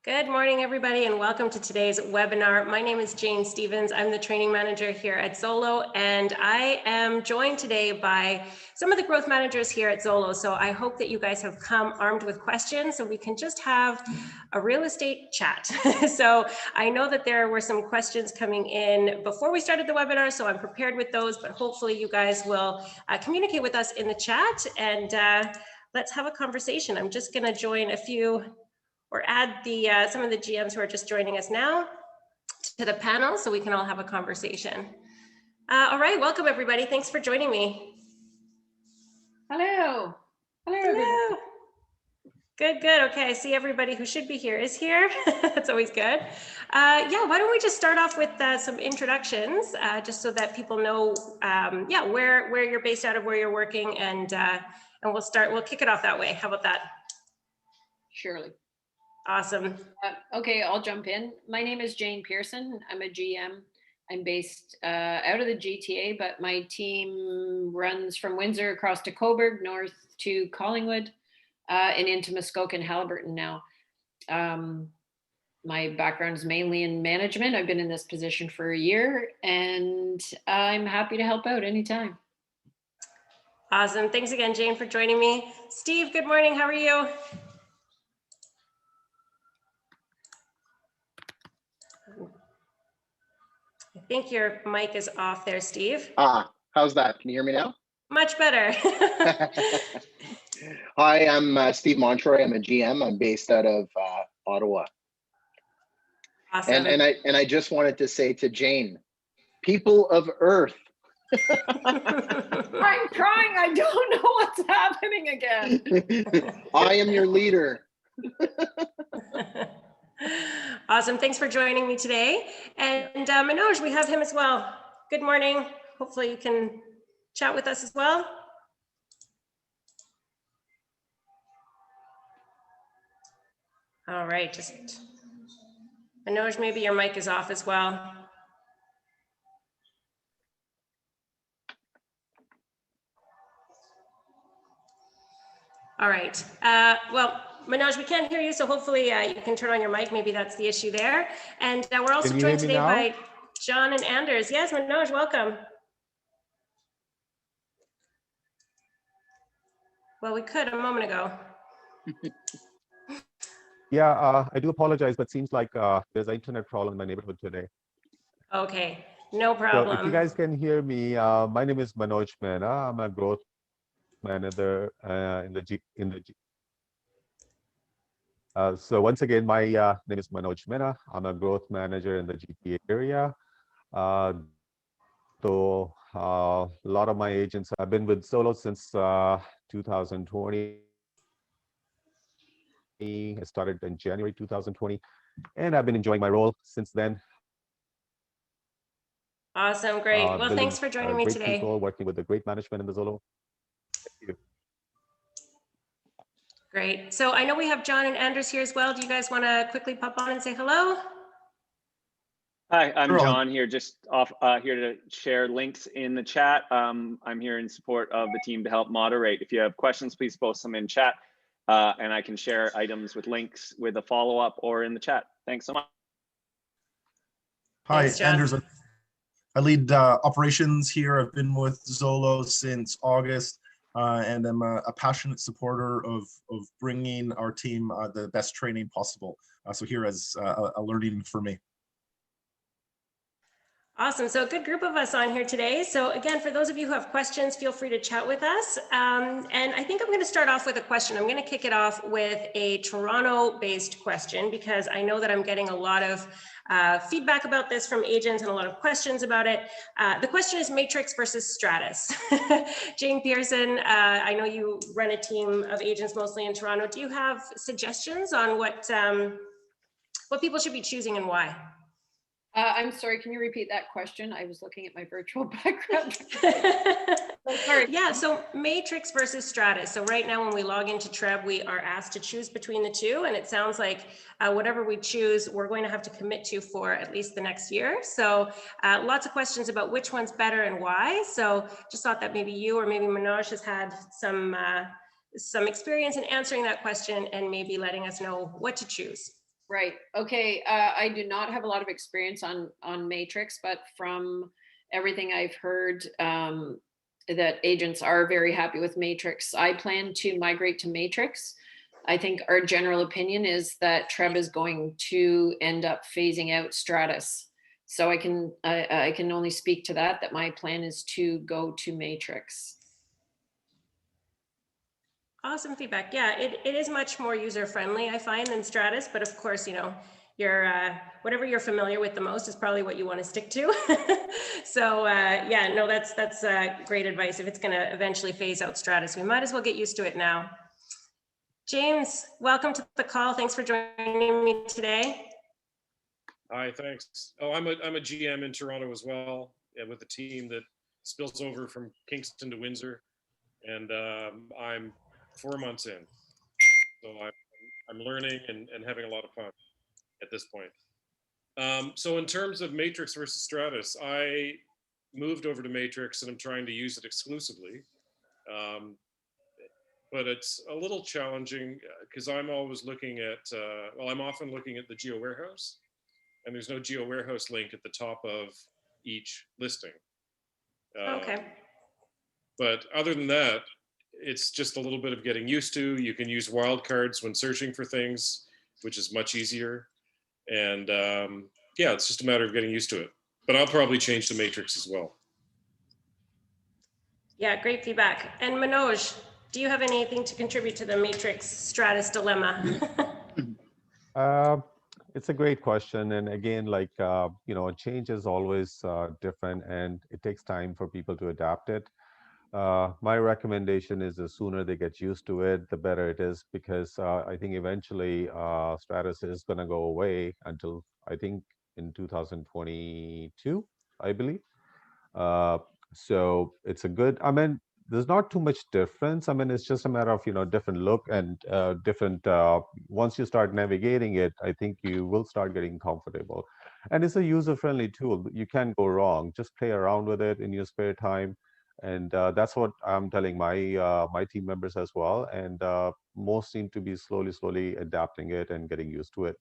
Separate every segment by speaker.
Speaker 1: Good morning, everybody, and welcome to today's webinar. My name is Jane Stevens. I'm the training manager here at Zolo, and I am joined today by some of the growth managers here at Zolo. So I hope that you guys have come armed with questions so we can just have a real estate chat. So I know that there were some questions coming in before we started the webinar, so I'm prepared with those, but hopefully you guys will communicate with us in the chat and let's have a conversation. I'm just going to join a few or add the some of the GMs who are just joining us now to the panel so we can all have a conversation. All right, welcome everybody. Thanks for joining me.
Speaker 2: Hello.
Speaker 1: Hello. Good. Okay, I see everybody who should be here is here. That's always good. Yeah, why don't we just start off with some introductions, just so that people know, where you're based out of, where you're working, and we'll kick it off that way. How about that?
Speaker 2: Surely.
Speaker 1: Awesome.
Speaker 2: Okay, I'll jump in. My name is Jane Pearson. I'm a GM. I'm based out of the GTA, but my team runs from Windsor across to Coburg, north to Collingwood, and into Muskoka and Haliburton now. My background is mainly in management. I've been in this position for a year, and I'm happy to help out anytime.
Speaker 1: Awesome. Thanks again, Jane, for joining me. Steve, good morning. How are you? I think your mic is off there, Steve.
Speaker 3: How's that? Can you hear me now?
Speaker 1: Much better.
Speaker 3: Hi, I'm Steve Montroy. I'm a GM. I'm based out of Ottawa.
Speaker 1: Awesome.
Speaker 3: And I just wanted to say to Jane, people of Earth.
Speaker 2: I'm trying. I don't know what's happening again.
Speaker 3: I am your leader.
Speaker 1: Awesome. Thanks for joining me today. And Manoj, we have him as well. Good morning. Hopefully you can chat with us as well. All right. Just Manoj, maybe your mic is off as well. All right. Well, Manoj, we can't hear you, so hopefully you can turn on your mic. Maybe that's the issue there. And we're also joined today by John and Anders. Yes, Manoj, welcome. Well, we could a moment ago.
Speaker 4: Yeah, I do apologize, but seems like there's an internet problem in my neighborhood today.
Speaker 1: Okay, no problem.
Speaker 4: So if you guys can hear me, my name is Manoj Mehta. I'm a growth manager so once again, my name is Manoj Mehta. I'm a growth manager in the GTA area. So a lot of my agents, I've been with Zolo since 2020. I started in January 2020, and I've been enjoying my role since then.
Speaker 1: Awesome, great. Well, thanks for joining me today.
Speaker 4: People, working with the great management in the Zolo. Thank you.
Speaker 1: Great. So I know we have John and Anders here as well. Do you guys want to quickly pop on and say hello?
Speaker 5: Hi, I'm John here, just here to share links in the chat. I'm here in support of the team to help moderate. If you have questions, please post them in chat, and I can share items with links with a follow-up or in the chat. Thanks so much.
Speaker 6: Hi,
Speaker 1: Thanks,
Speaker 6: Anders. I lead operations here. I've been with Zolo since August, and I'm a passionate supporter of bringing our team the best training possible. So here as a learning for me.
Speaker 1: Awesome. So a good group of us on here today. So again, for those of you who have questions, feel free to chat with us. And I think I'm going to start off with a question. I'm going to kick it off with a Toronto-based question because I know that I'm getting a lot of feedback about this from agents and a lot of questions about it. The question is matrix versus stratus. Jane Pearson, I know you run a team of agents mostly in Toronto. Do you have suggestions on what people should be choosing and why?
Speaker 2: I'm sorry, can you repeat that question? I was looking at my virtual background. Sorry.
Speaker 1: Yeah, so matrix versus stratus. So right now when we log into Treb, we are asked to choose between the two. And it sounds like whatever we choose, we're going to have to commit to for at least the next year. So lots of questions about which one's better and why. So just thought that maybe you or maybe Manoj has had some experience in answering that question and maybe letting us know what to choose.
Speaker 2: Right. Okay. I do not have a lot of experience on Matrix, but from everything I've heard, that agents are very happy with Matrix. I plan to migrate to Matrix. I think our general opinion is that Treb is going to end up phasing out Stratus. So I can only speak to that. That my plan is to go to Matrix.
Speaker 1: Awesome feedback. Yeah, it is much more user friendly, I find, than Stratus. But of course, you know, your whatever you're familiar with the most is probably what you want to stick to. So yeah, no, that's great advice. If it's going to eventually phase out Stratus, we might as well get used to it now. James, welcome to the call. Thanks for joining me today.
Speaker 7: Hi, thanks. Oh, I'm a GM in Toronto as well, with a team that spills over from Kingston to Windsor, and I'm 4 months in, so I'm learning and having a lot of fun at this point. So in terms of Matrix versus Stratus, I moved over to Matrix and I'm trying to use it exclusively, but it's a little challenging because I'm always looking at, well, I'm often looking at the Geo Warehouse, and there's no Geo Warehouse link at the top of each listing.
Speaker 1: Okay.
Speaker 7: But other than that, it's just a little bit of getting used to. You can use wildcards when searching for things, which is much easier. And yeah, it's just a matter of getting used to it. But I'll probably change to Matrix as well.
Speaker 1: Yeah, great feedback. And Manoj, do you have anything to contribute to the Matrix Stratus dilemma?
Speaker 4: It's a great question. And again, like, you know, change is always different and it takes time for people to adapt it. My recommendation is the sooner they get used to it, the better it is, because I think eventually Stratus is going to go away until I think in 2022, I believe. Uh, so it's a good, I mean, there's not too much difference. I mean, it's just a matter of, you know, different look and different, once you start navigating it, I think you will start getting comfortable. And it's a user-friendly tool. You can't go wrong. Just play around with it in your spare time. And that's what I'm telling my team members as well. And most seem to be slowly adapting it and getting used to it.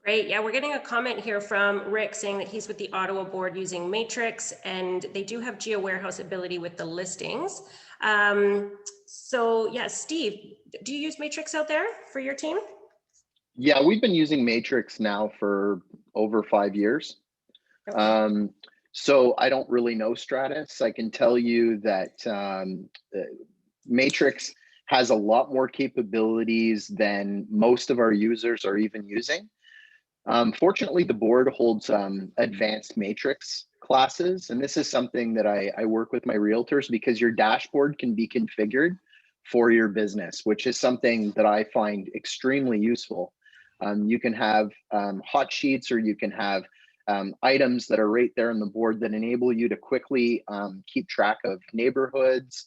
Speaker 1: Great. Yeah, we're getting a comment here from Rick saying that he's with the Ottawa board using Matrix, and they do have Geo Warehouse ability with the listings. So yeah, Steve, do you use Matrix out there for your team?
Speaker 3: Yeah, we've been using Matrix now for over 5 years.
Speaker 1: Okay.
Speaker 3: So I don't really know Stratus. I can tell you that Matrix has a lot more capabilities than most of our users are even using. Fortunately, the board holds advanced Matrix classes, and this is something that I work with my realtors because your dashboard can be configured for your business, which is something that I find extremely useful. You can have hot sheets, or you can have items that are right there on the board that enable you to quickly keep track of neighborhoods,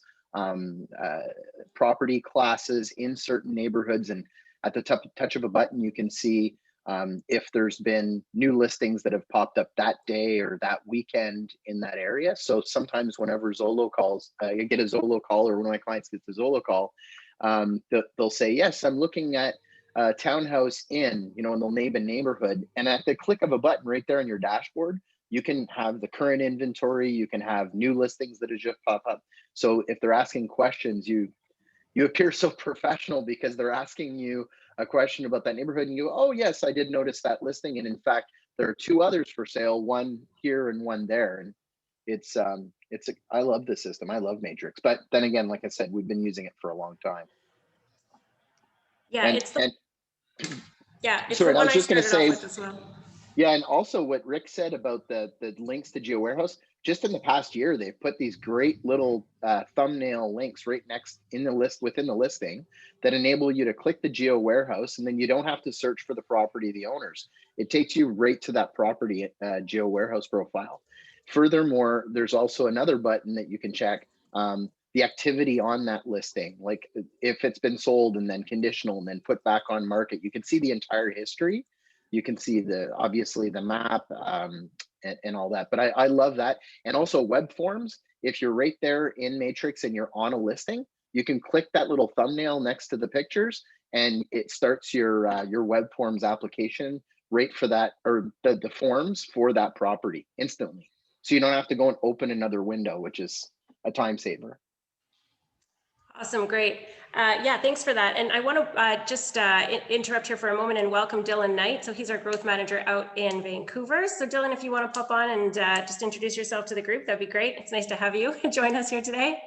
Speaker 3: property classes in certain neighborhoods, and at the touch of a button, you can see if there's been new listings that have popped up that day or that weekend in that area. So sometimes whenever Zolo calls, I get a Zolo call, or one of my clients gets a Zolo call, they'll say, yes, I'm looking at townhouse in, you know, and they'll name a neighborhood. And at the click of a button right there on your dashboard, you can have the current inventory, you can have new listings that have just popped up. So if they're asking questions, you appear so professional because they're asking you a question about that neighborhood, and you go, oh yes, I did notice that listing, and in fact there are 2 others for sale, one here and one there. And I love the system. I love Matrix, but then again, like I said, we've been using it for a long time.
Speaker 1: Yeah,
Speaker 3: And
Speaker 1: it's the it's
Speaker 3: sorry,
Speaker 1: the
Speaker 3: I
Speaker 1: one
Speaker 3: was
Speaker 1: I
Speaker 3: just going to
Speaker 1: started off
Speaker 3: say,
Speaker 1: with as well.
Speaker 3: yeah, and also what Rick said about the links to Geo Warehouse, just in the past year, they've put these great little thumbnail links right next in the list within the listing that enable you to click the Geo Warehouse, and then you don't have to search for the property of the owners. It takes you right to that property Geo Warehouse profile. Furthermore, there's also another button that you can check the activity on that listing, like if it's been sold and then conditional and then put back on market. You can see the entire history. You can see obviously the map and all that, but I love that. And also web forms, if you're right there in Matrix and you're on a listing, you can click that little thumbnail next to the pictures and it starts your web forms application right for that, or the forms for that property instantly. So you don't have to go and open another window, which is a time saver.
Speaker 1: Awesome, great. Yeah, thanks for that. And I want to just interrupt here for a moment and welcome Dylan Knight. So he's our growth manager out in Vancouver. So Dylan, if you want to pop on and just introduce yourself to the group, that'd be great. It's nice to have you join us here today.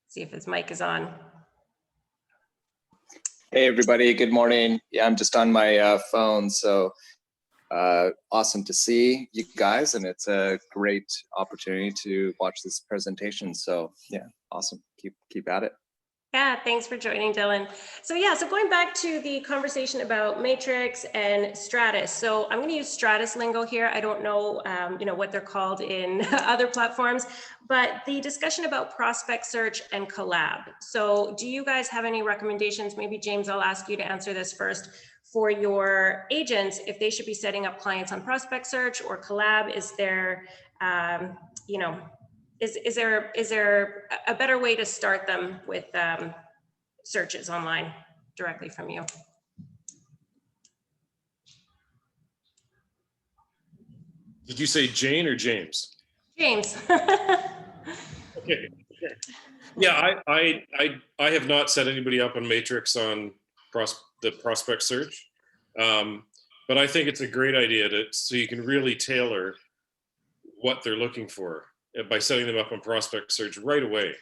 Speaker 1: See if his mic is on.
Speaker 8: Hey everybody, good morning. Yeah, I'm just on my phone, so awesome to see you guys, and it's a great opportunity to watch this presentation. So yeah, awesome. Keep at it.
Speaker 1: Yeah, thanks for joining, Dylan. So yeah, so going back to the conversation about Matrix and Stratus. So I'm going to use Stratus lingo here. I don't know, what they're called in other platforms, but the discussion about prospect search and collab. So do you guys have any recommendations? Maybe James, I'll ask you to answer this first. For your agents, if they should be setting up clients on prospect search or collab, is there, is there a better way to start them with searches online directly from you?
Speaker 7: Did you say Jane or James?
Speaker 1: James.
Speaker 7: Okay. Yeah, I have not set anybody up on Matrix on the prospect search, but I think it's a great idea so you can really tailor what they're looking for by setting them up on prospect search right away.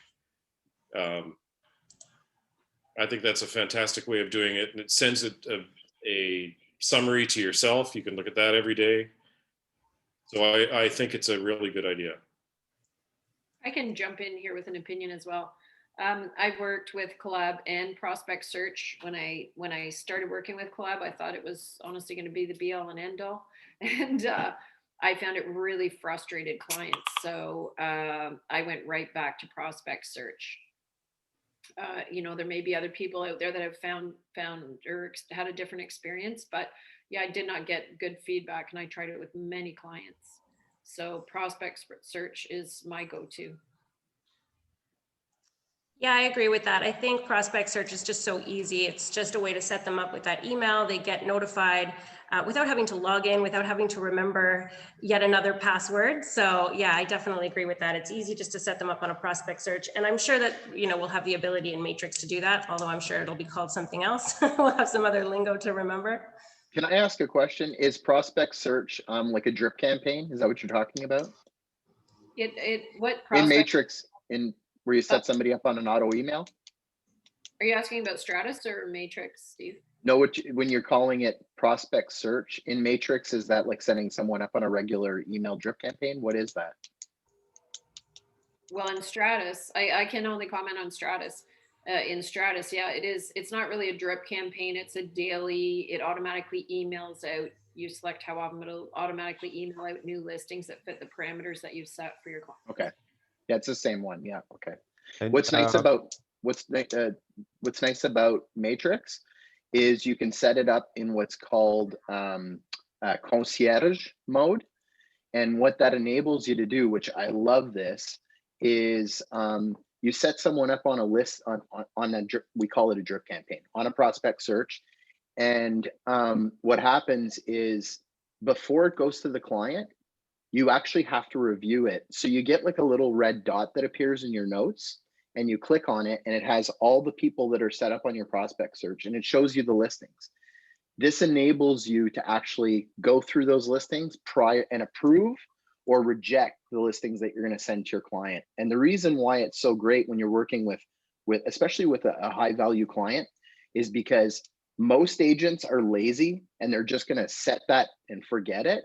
Speaker 7: I think that's a fantastic way of doing it, and it sends a summary to yourself. You can look at that every day. So I think it's a really good idea.
Speaker 2: I can jump in here with an opinion as well. I've worked with Collab and Prospect Search. When I started working with Collab, I thought it was honestly going to be the be all and end all, and I found it really frustrated clients. So I went right back to Prospect Search. There may be other people out there that have found or had a different experience, but yeah, I did not get good feedback, and I tried it with many clients. So Prospect Search is my go-to.
Speaker 1: Yeah, I agree with that. I think prospect search is just so easy. It's just a way to set them up with that email. They get notified without having to log in, without having to remember yet another password. So yeah, I definitely agree with that. It's easy just to set them up on a prospect search. And I'm sure that, we'll have the ability in Matrix to do that, although I'm sure it'll be called something else. We'll have some other lingo to remember.
Speaker 3: Can I ask a question? Is prospect search like a drip campaign? Is that what you're talking about?
Speaker 2: What
Speaker 3: in Matrix, where you set somebody up on an auto email?
Speaker 2: Are you asking about Stratus or Matrix, Steve?
Speaker 3: No, when you're calling it prospect search in Matrix, is that like setting someone up on a regular email drip campaign? What is that?
Speaker 2: Well, in Stratus, I can only comment on Stratus. In Stratus, yeah, it is. It's not really a drip campaign. It's a daily. It automatically emails out. You select how often it'll automatically email out new listings that fit the parameters that you've set for your client.
Speaker 3: Okay, yeah, it's the same one. Yeah, okay.
Speaker 4: And,
Speaker 3: what's nice about Matrix is you can set it up in what's called concierge mode, and what that enables you to do, which I love this, is you set someone up on a list on a drip, we call it a drip campaign, on a prospect search, and what happens is before it goes to the client, you actually have to review it. So you get like a little red dot that appears in your notes, and you click on it, and it has all the people that are set up on your prospect search, and it shows you the listings. This enables you to actually go through those listings prior and approve or reject the listings that you're going to send to your client. And the reason why it's so great when you're working with especially with a high value client, is because most agents are lazy and they're just going to set that and forget it,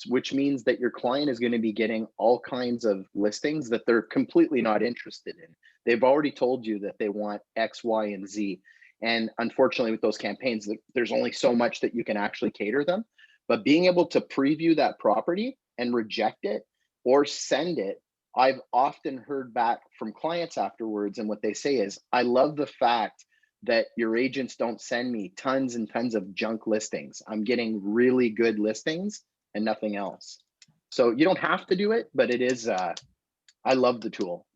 Speaker 3: which means that your client is going to be getting all kinds of listings that they're completely not interested in. They've already told you that they want X, Y, and Z. And unfortunately, with those campaigns, there's only so much that you can actually cater them. But being able to preview that property and reject it or send it, I've often heard back from clients afterwards, and what they say is, I love the fact that your agents don't send me tons and tons of junk listings. I'm getting really good listings and nothing else. So you don't have to do it, but it is, I love the tool.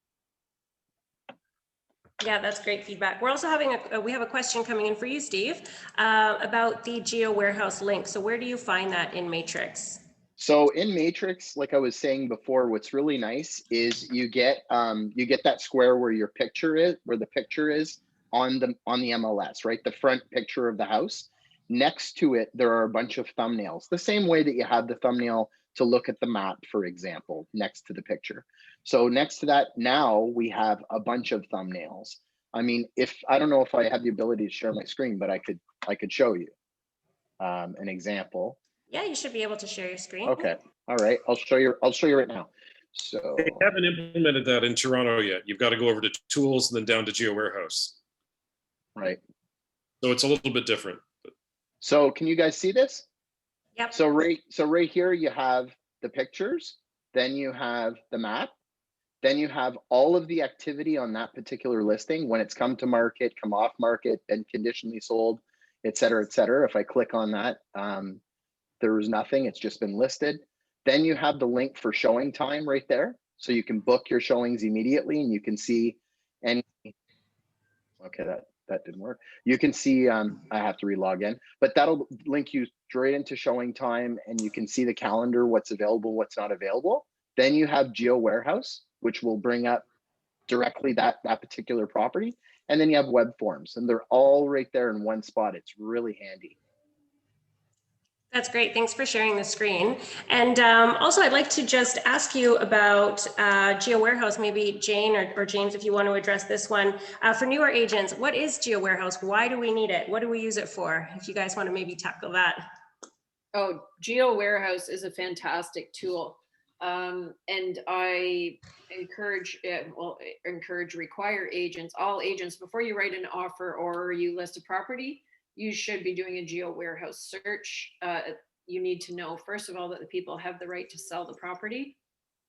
Speaker 1: Yeah, that's great feedback. We're also having we have a question coming in for you, Steve, about the Geo Warehouse link. So where do you find that in Matrix?
Speaker 3: So in Matrix, like I was saying before, what's really nice is you get that square where your picture is, where the picture is on the MLS, right? The front picture of the house. Next to it, there are a bunch of thumbnails, the same way that you have the thumbnail to look at the map, for example, next to the picture. So next to that, now we have a bunch of thumbnails. I mean, if I don't know if I have the ability to share my screen, but I could show you an example.
Speaker 1: Yeah, you should be able to share your screen.
Speaker 3: Okay. All right. I'll show you right now. So
Speaker 7: They haven't implemented that in Toronto yet. You've got to go over to tools and then down to Geo Warehouse.
Speaker 3: right.
Speaker 7: So it's a little bit different.
Speaker 3: So can you guys see this?
Speaker 1: Yep.
Speaker 3: So right here you have the pictures, then you have the map, then you have all of the activity on that particular listing when it's come to market, come off market, been conditionally sold, et cetera, et cetera. If I click on that, there was nothing, it's just been listed. Then you have the link for showing time right there. So you can book your showings immediately and you can see any, okay, that didn't work. You can see, I have to relog in, but that'll link you straight into showing time and you can see the calendar, what's available, what's not available. Then you have Geo Warehouse, which will bring up directly that particular property. And then you have web forms and they're all right there in one spot. It's really handy.
Speaker 1: That's great. Thanks for sharing the screen. And also, I'd like to just ask you about Geo Warehouse. Maybe Jane or James, if you want to address this one. For newer agents, what is Geo Warehouse? Why do we need it? What do we use it for? If you guys want to maybe tackle that.
Speaker 2: Oh, Geo Warehouse is a fantastic tool. And I require agents, all agents, before you write an offer or you list a property, you should be doing a Geo Warehouse search. You need to know, first of all, that the people have the right to sell the property.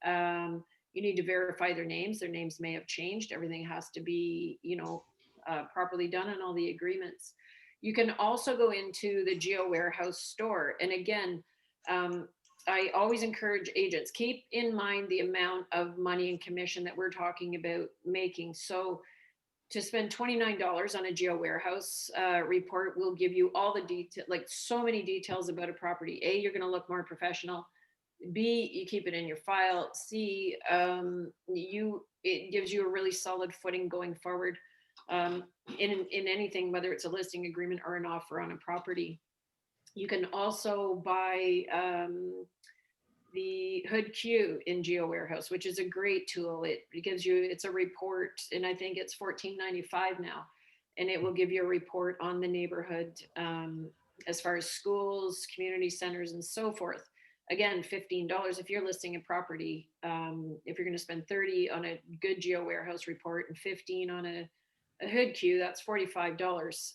Speaker 2: You need to verify their names. Their names may have changed. Everything has to be, properly done on all the agreements. You can also go into the Geo Warehouse store. And again, I always encourage agents, keep in mind the amount of money and commission that we're talking about making. So to spend $29 on a Geo Warehouse report will give you all the detail, like so many details about a property. A, you're going to look more professional. B, you keep it in your file. C, it gives you a really solid footing going forward in anything, whether it's a listing agreement or an offer on a property. You can also buy the Hood Q in Geo Warehouse, which is a great tool. It gives you, it's a report, and I think it's $14.95 now, and it will give you a report on the neighborhood as far as schools, community centers, and so forth. Again, $15 if you're listing a property. If you're going to spend $30 on a good Geo Warehouse report and $15 on a Hood Q, that's $45.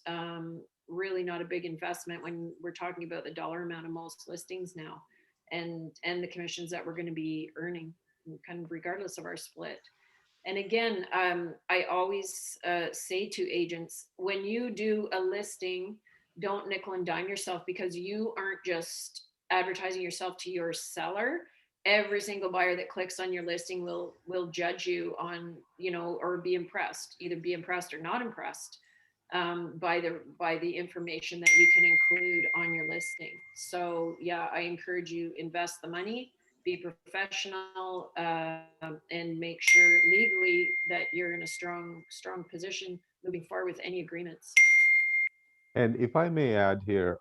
Speaker 2: Really not a big investment when we're talking about the dollar amount of most listings now, and the commissions that we're going to be earning, kind of regardless of our split. And again, I always say to agents, when you do a listing, don't nickel and dime yourself, because you aren't just advertising yourself to your seller. Every single buyer that clicks on your listing will judge you on, or be impressed, either be impressed or not impressed by the information that you can include on your listing. So yeah, I encourage you, invest the money, be professional, and make sure legally that you're in a strong position moving forward with any agreements.
Speaker 4: And if I may add here,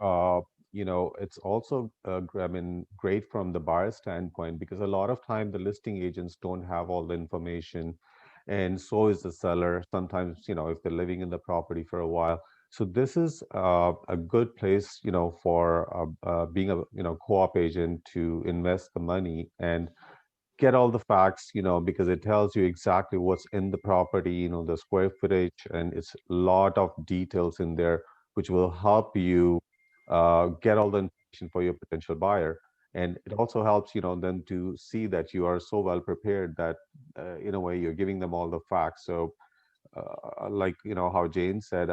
Speaker 4: it's also, great from the buyer standpoint, because a lot of time the listing agents don't have all the information, and so is the seller. Sometimes, if they're living in the property for a while. So this is a good place, for being a, co-op agent to invest the money and get all the facts, because it tells you exactly what's in the property, the square footage, and it's a lot of details in there, which will help you get all the information for your potential buyer. And it also helps, them to see that you are so well prepared that, in a way, you're giving them all the facts. So, like, how Jane said,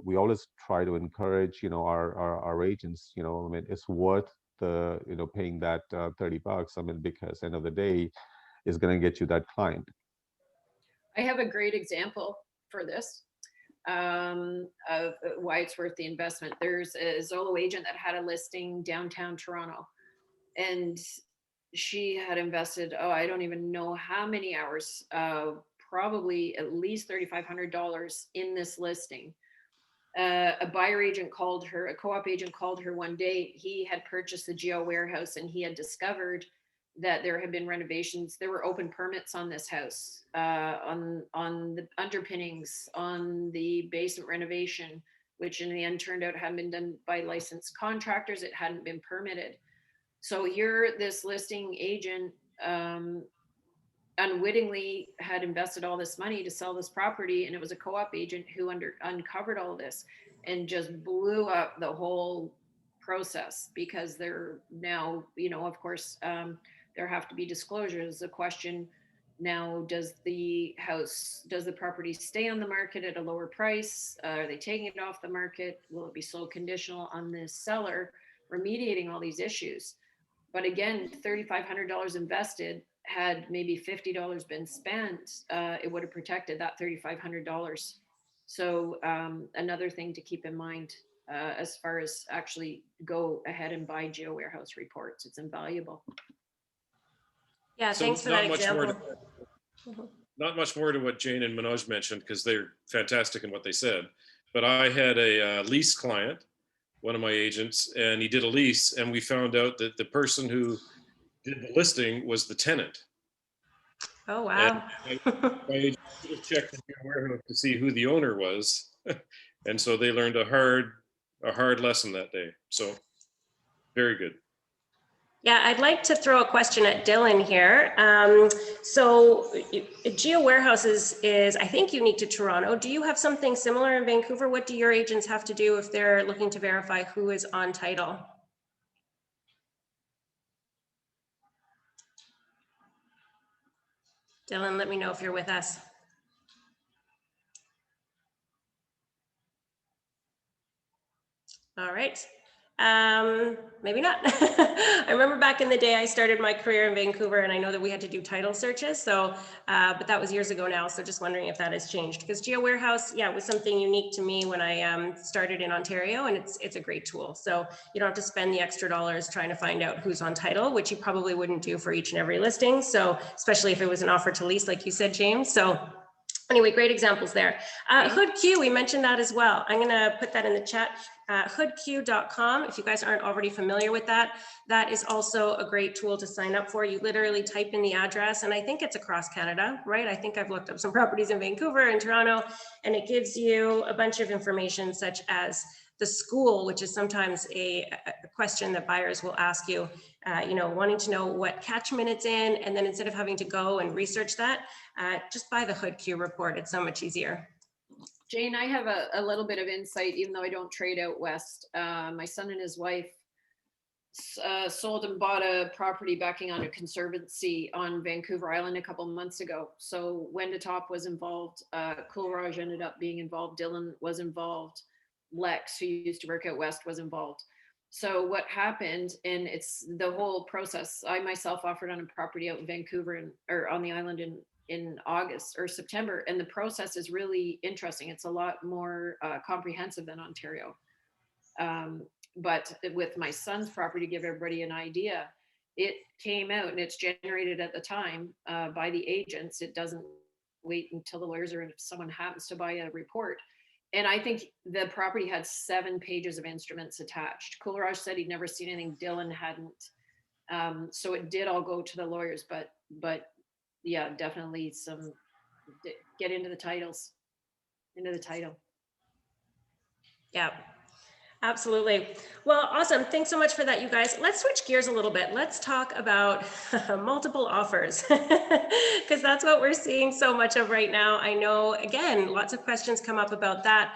Speaker 4: we always try to encourage, our agents, it's worth the, paying that $30. Because end of the day is going to get you that client.
Speaker 2: I have a great example. for this, of why it's worth the investment. There's a Zolo agent that had a listing downtown Toronto, and she had invested, oh, I don't even know how many hours, probably at least $3,500 in this listing. A buyer agent called her, a co-op agent called her one day. He had purchased the Geo warehouse, and he had discovered that there had been renovations. There were open permits on this house, on the underpinnings, on the basement renovation, which in the end turned out hadn't been done by licensed contractors. It hadn't been permitted. So here, this listing agent unwittingly had invested all this money to sell this property, and it was a co-op agent who uncovered all this and just blew up the whole process, because they're now, you know, of course, there have to be disclosures. The question now, does the property stay on the market at a lower price? Are they taking it off the market? Will it be sold conditional on this seller remediating all these issues? But again, $3,500 invested, had maybe $50 been spent, it would have protected that $3,500. So another thing to keep in mind, as far as actually go ahead and buy Geo Warehouse reports, it's invaluable.
Speaker 1: Yeah,
Speaker 7: So
Speaker 1: thanks for that example.
Speaker 7: Not much more to what Jane and Manoj mentioned, because they're fantastic in what they said. But I had a lease client, one of my agents, and he did a lease, and we found out that the person who did the listing was the tenant.
Speaker 1: Oh, wow.
Speaker 7: My agent should have checked in Geo warehouse to see who the owner was. And so they learned a hard lesson that day. So very good.
Speaker 1: Yeah, I'd like to throw a question at Dylan here. So Geo Warehouses is, I think, unique to Toronto. Do you have something similar in Vancouver? What do your agents have to do if they're looking to verify who is on title? Dylan, let me know if you're with us. All right. Maybe not. I remember back in the day, I started my career in Vancouver, and I know that we had to do title searches. So, but that was years ago now. So just wondering if that has changed, because Geo Warehouse, yeah, was something unique to me when I started in Ontario, and it's a great tool. So you don't have to spend the extra dollars trying to find out who's on title, which you probably wouldn't do for each and every listing. So especially if it was an offer to lease, like you said, James. So anyway, great examples there. HoodQ, we mentioned that as well. I'm going to put that in the chat. Hoodq.com. If you guys aren't already familiar with that, that is also a great tool to sign up for. You literally type in the address, and I think it's across Canada, right? I think I've looked up some properties in Vancouver and Toronto, and it gives you a bunch of information such as the school, which is sometimes a question that buyers will ask you, you know, wanting to know what catchment it's in, and then instead of having to go and research that, just buy the HoodQ report. It's so much easier.
Speaker 2: Jane, I have a little bit of insight, even though I don't trade out west. My son and his wife sold and bought a property backing on a conservancy on Vancouver Island a couple of months ago. So Wenda Top was involved. Coolraj ended up being involved. Dylan was involved. Lex, who used to work out west, was involved. So what happened, and it's the whole process. I myself offered on a property out in Vancouver or on the island in August or September, and the process is really interesting. It's a lot more comprehensive than Ontario. But with my son's property, to give everybody an idea, it came out and it's generated at the time by the agents. It doesn't wait until the lawyers or if someone happens to buy a report. And I think the property had 7 pages of instruments attached. Coolraj said he'd never seen anything. Dylan hadn't. So it did all go to the lawyers, but yeah, definitely get into the titles, into the title.
Speaker 1: Yeah, absolutely. Well, awesome. Thanks so much for that, you guys. Let's switch gears a little bit. Let's talk about multiple offers, because that's what we're seeing so much of right now. I know, again, lots of questions come up about that.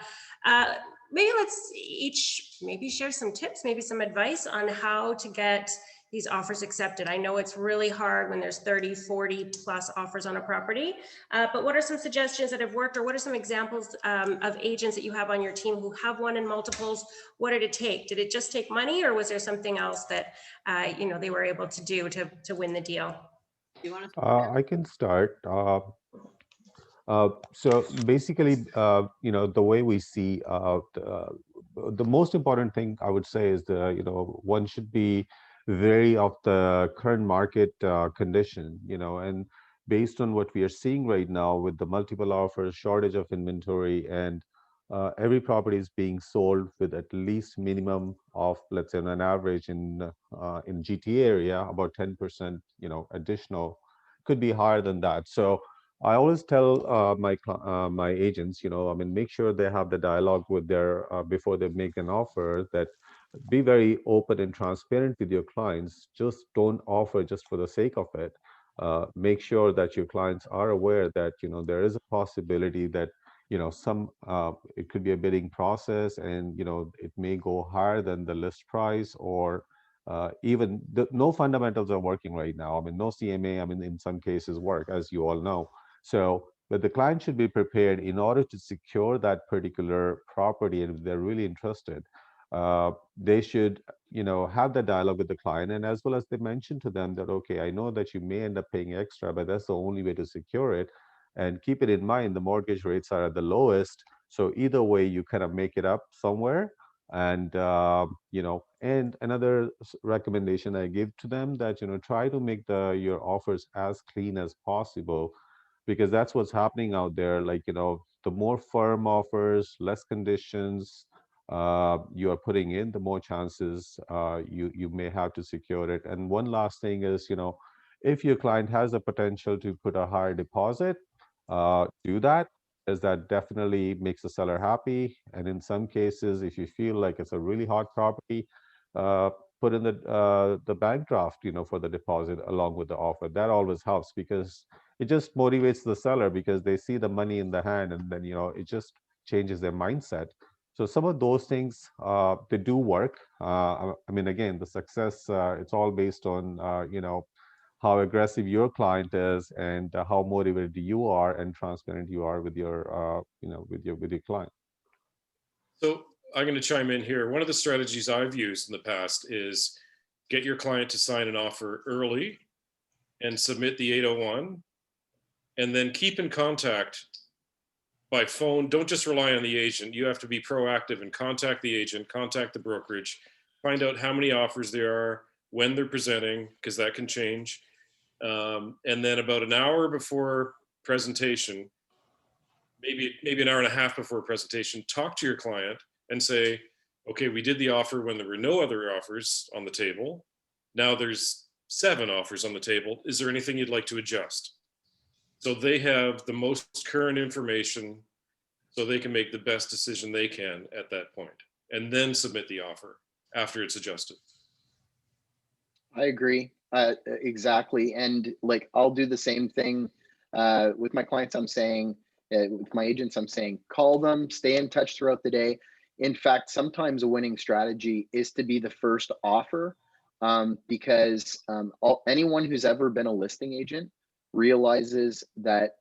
Speaker 1: Maybe let's each maybe share some tips, maybe some advice on how to get these offers accepted. I know it's really hard when there's 30, 40 plus offers on a property, but what are some suggestions that have worked, or what are some examples of agents that you have on your team who have won in multiples? What did it take? Did it just take money, or was there something else that you know, they were able to do to win the deal?
Speaker 2: Do you want to?
Speaker 4: I can start. So basically, the way we see the most important thing I would say is one should be wary of the current market condition, and based on what we are seeing right now with the multiple offers, shortage of inventory, and every property is being sold with at least minimum of, let's say, on an average in GTA area, about 10%, additional, could be higher than that. So I always tell my agents, I mean, make sure they have the dialogue with their before they make an offer, that be very open and transparent with your clients. Just don't offer just for the sake of it. Make sure that your clients are aware that there is a possibility that some it could be a bidding process, and it may go higher than the list price, or even no fundamentals are working right now. I mean, no CMA, I mean, in some cases work, as you all know. So, but the client should be prepared in order to secure that particular property. And if they're really interested, they should, have the dialogue with the client. And as well as they mention to them that, okay, I know that you may end up paying extra, but that's the only way to secure it. And keep it in mind, the mortgage rates are at the lowest. So either way, you kind of make it up somewhere. And, and another recommendation I give to them, that, try to make your offers as clean as possible, because that's what's happening out there. Like, the more firm offers, less conditions you are putting in, the more chances you may have to secure it. And one last thing is, if your client has the potential to put a higher deposit, do that, as that definitely makes the seller happy. And in some cases, if you feel like it's a really hot property, uh, put in the bank draft, for the deposit along with the offer. That always helps, because it just motivates the seller, because they see the money in the hand, and then it just changes their mindset. So some of those things, they do work. I mean, again, the success, it's all based on how aggressive your client is, and how motivated you are and transparent you are with your with your client.
Speaker 7: So I'm going to chime in here. One of the strategies I've used in the past is get your client to sign an offer early and submit the 801, and then keep in contact by phone. Don't just rely on the agent. You have to be proactive and contact the agent, contact the brokerage, find out how many offers there are, when they're presenting, because that can change. And then about an hour before presentation, maybe an hour and a half before presentation, talk to your client and say, okay, we did the offer when there were no other offers on the table. Now there's 7 offers on the table. Is there anything you'd like to adjust? So they have the most current information, so they can make the best decision they can at that point, and then submit the offer after it's adjusted.
Speaker 3: I agree. Exactly. And like, I'll do the same thing with my clients. I'm saying, with my agents, I'm saying, call them, stay in touch throughout the day. In fact, sometimes a winning strategy is to be the first offer, because anyone who's ever been a listing agent realizes that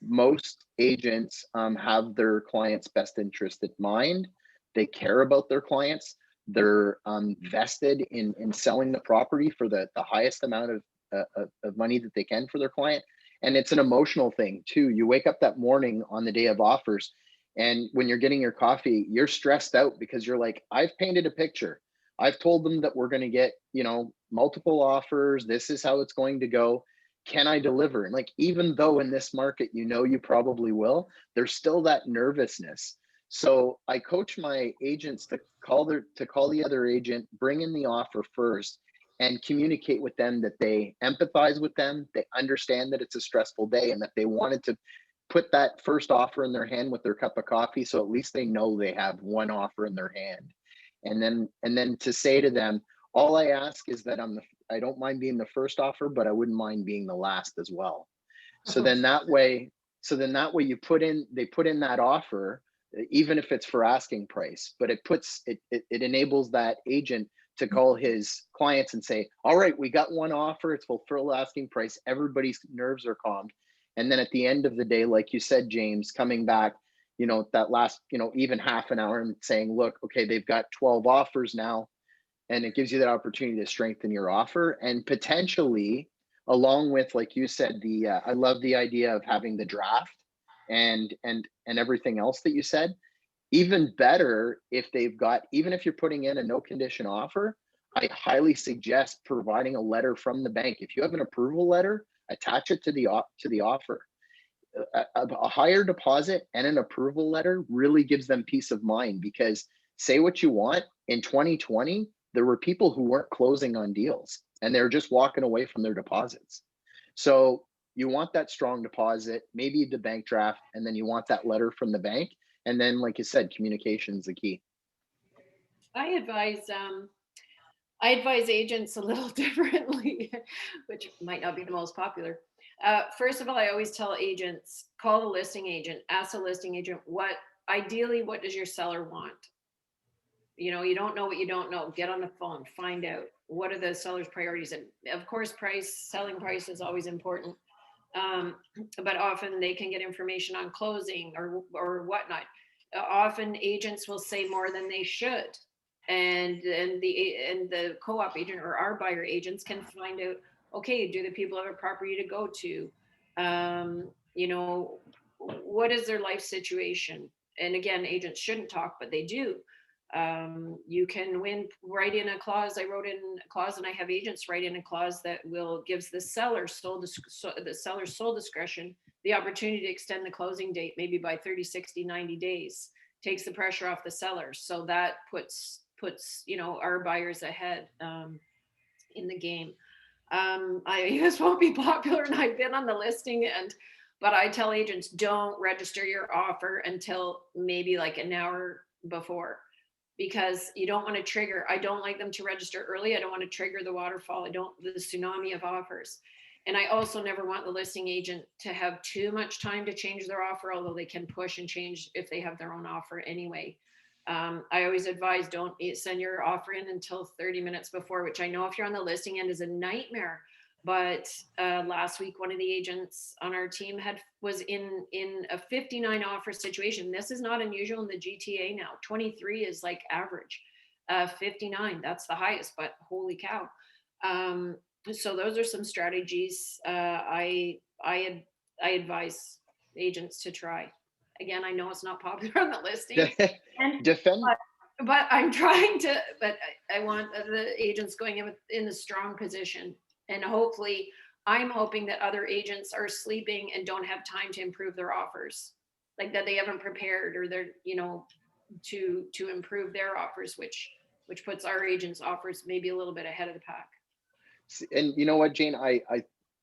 Speaker 3: most agents have their clients' best interest in mind. They care about their clients. They're vested in selling the property for the highest amount of money that they can for their client. And it's an emotional thing too. You wake up that morning on the day of offers, and when you're getting your coffee, you're stressed out because you're like, I've painted a picture. I've told them that we're going to get, multiple offers. This is how it's going to go. Can I deliver? And like, even though in this market, you probably will, there's still that nervousness. So I coach my agents to call the other agent, bring in the offer first, and communicate with them that they empathize with them. They understand that it's a stressful day, and that they wanted to put that first offer in their hand with their cup of coffee. So at least they know they have one offer in their hand. And then to say to them, all I ask is that I don't mind being the first offer, but I wouldn't mind being the last as well. So then that way they put in that offer, even if it's for asking price, but it enables that agent to call his clients and say, all right, we got one offer, it's full asking price, everybody's nerves are calmed. And then at the end of the day, like you said, James, coming back, that last, even half an hour, and saying, look, okay, they've got 12 offers now. And it gives you that opportunity to strengthen your offer, and potentially, along with, like you said, I love the idea of having the draft. and everything else that you said. Even better if they've got, even if you're putting in a no condition offer, I highly suggest providing a letter from the bank. If you have an approval letter, attach it to the offer. A higher deposit and an approval letter really gives them peace of mind, because say what you want, in 2020 there were people who weren't closing on deals and they're just walking away from their deposits. So you want that strong deposit, maybe the bank draft, and then you want that letter from the bank. And then, like you said, communication is the key.
Speaker 2: I advise agents a little differently, which might not be the most popular. First of all, I always tell agents, call the listing agent, ask the listing agent, ideally, what does your seller want? You know, you don't know what you don't know. Get on the phone, find out what are the seller's priorities. And of course, selling price is always important. But often they can get information on closing or whatnot. Often agents will say more than they should. And the co-op agent or our buyer agents can find out, okay, do the people have a property to go to? You know, what is their life situation? And again, agents shouldn't talk, but they do. You can write in a clause. I wrote in a clause, and I have agents write in a clause that gives the seller's sole discretion the opportunity to extend the closing date, maybe by 30, 60, 90 days, takes the pressure off the seller. So that puts our buyers ahead in the game. This won't be popular, and I've been on the listing but I tell agents, don't register your offer until maybe like an hour before, because you don't want to trigger. I don't like them to register early. I don't want to trigger the waterfall. The tsunami of offers. And I also never want the listing agent to have too much time to change their offer, although they can push and change if they have their own offer anyway. I always advise, don't send your offer in until 30 minutes before, which I know if you're on the listing end is a nightmare. But last week, one of the agents on our team was in a 59 offer situation. This is not unusual in the GTA now. 23 is like average. 59, that's the highest, but holy cow. So those are some strategies I advise agents to try. Again, I know it's not popular on the listing. But I'm trying to, but I want the agents going in a strong position. And hopefully, I'm hoping that other agents are sleeping and don't have time to improve their offers, like that they haven't prepared, or they're, to improve their offers, which puts our agents' offers maybe a little bit ahead of the pack.
Speaker 3: And you know what, Jane, I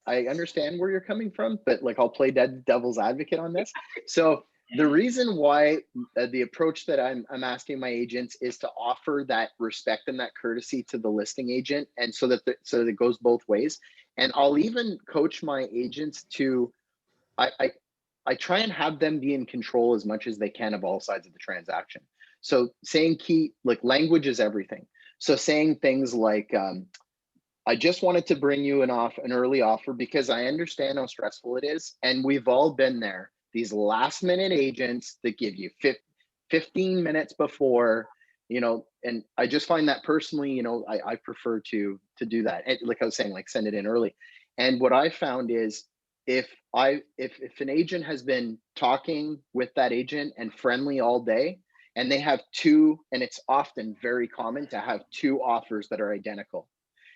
Speaker 3: understand where you're coming from, but like, I'll play devil's advocate on this. So the reason why the approach that I'm asking my agents is to offer that respect and that courtesy to the listing agent, and so that it goes both ways. And I'll even coach my agents to, I try and have them be in control as much as they can of all sides of the transaction. So saying language is everything. So saying things like, I just wanted to bring you an early offer because I understand how stressful it is. And we've all been there. These last minute agents that give you 15 minutes before, and I just find that personally, I prefer to do that. And like I was saying, like, send it in early. And what I found is if an agent has been talking with that agent and friendly all day, and they have two, and it's often very common to have two offers that are identical,